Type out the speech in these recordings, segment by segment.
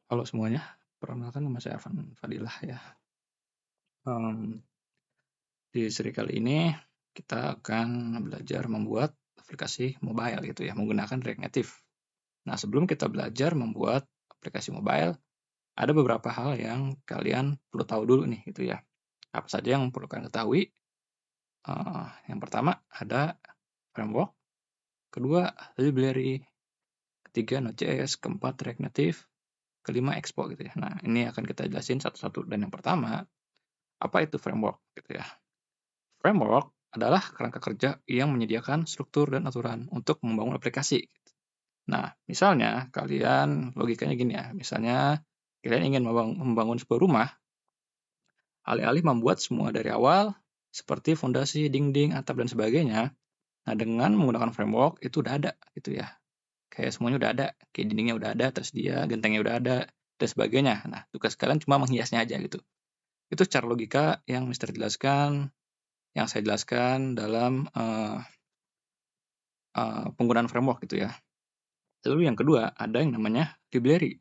Halo semuanya, perkenalkan nama saya Arfan Fadilah ya. Di seri kali ini kita akan belajar membuat aplikasi mobile gitu ya, menggunakan React Native. Nah, sebelum kita belajar membuat aplikasi mobile, ada beberapa hal yang kalian perlu tahu dulu nih gitu ya. Apa saja yang perlu kalian ketahui? Yang pertama ada framework, kedua library, ketiga Node.js, keempat React Native, kelima Expo gitu ya. Nah, ini akan kita jelasin satu-satu. Dan yang pertama, apa itu framework gitu ya? Framework adalah kerangka kerja yang menyediakan struktur dan aturan untuk membangun aplikasi. Nah, misalnya kalian logikanya gini ya, misalnya kalian ingin membangun sebuah rumah, alih-alih membuat semua dari awal, seperti fondasi, dinding, atap, dan sebagainya, nah dengan menggunakan framework itu udah ada gitu ya. Kayak semuanya udah ada, kayak dindingnya udah ada, tersedia, gentengnya udah ada, dan sebagainya. Nah, tugas kalian cuma menghiasnya aja gitu. Itu secara logika yang Mister jelaskan, yang saya jelaskan dalam penggunaan framework gitu ya. Lalu yang kedua, ada yang namanya library.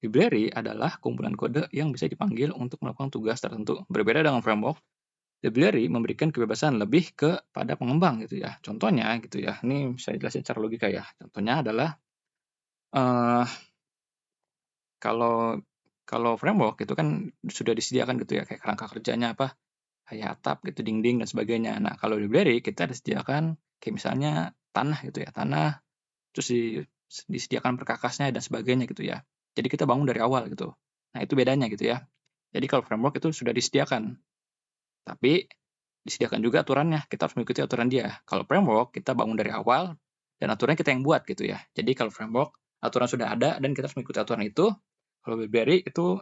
Library adalah kumpulan kode yang bisa dipanggil untuk melakukan tugas tertentu. Berbeda dengan framework, library memberikan kebebasan lebih kepada pengembang gitu ya. Contohnya gitu ya, ini saya jelasin secara logika ya. Contohnya adalah eh, kalau kalau framework itu kan sudah disediakan gitu ya, kayak kerangka kerjanya apa, kayak atap gitu, dinding dan sebagainya. Nah, kalau library kita disediakan kayak misalnya tanah gitu ya, tanah terus disediakan perkakasnya dan sebagainya gitu ya. Jadi kita bangun dari awal gitu. Nah, itu bedanya gitu ya. Jadi kalau framework itu sudah disediakan, tapi disediakan juga aturannya. Kita harus mengikuti aturan dia. Kalau framework kita bangun dari awal dan aturannya kita yang buat gitu ya. Jadi kalau framework aturan sudah ada dan kita harus mengikuti aturan itu. Kalau BlackBerry itu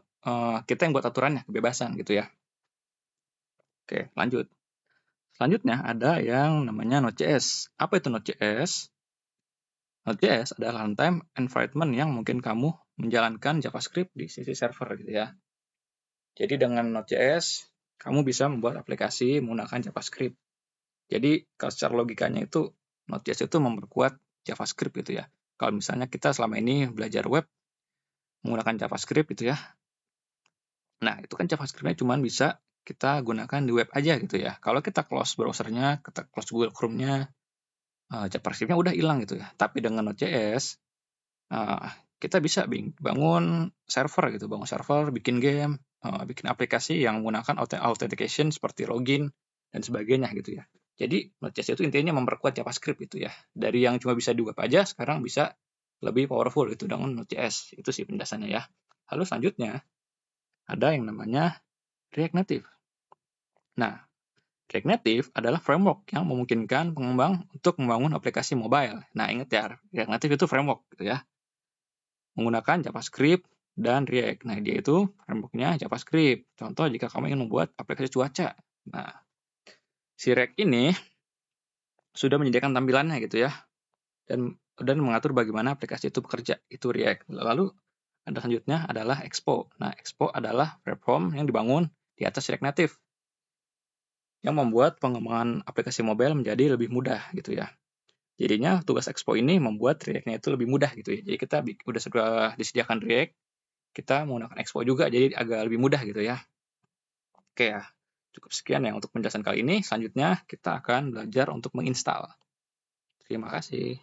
kita yang buat aturannya, kebebasan gitu ya. Oke, lanjut. Selanjutnya ada yang namanya Node.js. Apa itu Node.js? Node.js adalah runtime environment yang mungkin kamu menjalankan JavaScript di sisi server gitu ya. Jadi dengan Node.js, kamu bisa membuat aplikasi menggunakan JavaScript. Jadi kalau secara logikanya itu, Node.js itu memperkuat JavaScript gitu ya. Kalau misalnya kita selama ini belajar web menggunakan JavaScript gitu ya. Nah, itu kan JavaScript-nya cuma bisa kita gunakan di web aja gitu ya. Kalau kita close browsernya, kita close Google Chrome-nya, JavaScript-nya udah hilang gitu ya. Tapi dengan Node.js, kita bisa bangun server gitu, bangun server, bikin game, bikin aplikasi yang menggunakan authentication seperti login dan sebagainya gitu ya. Jadi Node.js itu intinya memperkuat JavaScript gitu ya. Dari yang cuma bisa di web aja, sekarang bisa lebih powerful gitu dengan Node.js. Itu sih penjelasannya ya. Lalu selanjutnya ada yang namanya React Native. Nah, React Native adalah framework yang memungkinkan pengembang untuk membangun aplikasi mobile. Nah, ingat ya, React Native itu framework gitu ya. Menggunakan JavaScript dan React. Nah, dia itu framework-nya JavaScript. Contoh jika kamu ingin membuat aplikasi cuaca. Nah, si React ini sudah menyediakan tampilannya gitu ya. Dan mengatur bagaimana aplikasi itu bekerja. Itu React. Lalu ada selanjutnya adalah Expo. Nah, Expo adalah platform yang dibangun di atas React Native yang membuat pengembangan aplikasi mobile menjadi lebih mudah gitu ya. Jadinya tugas Expo ini membuat React-nya itu lebih mudah gitu ya. Jadi kita sudah disediakan React, kita menggunakan Expo juga, jadi agak lebih mudah gitu ya. Oke ya, cukup sekian ya untuk penjelasan kali ini. Selanjutnya kita akan belajar untuk menginstal. Terima kasih.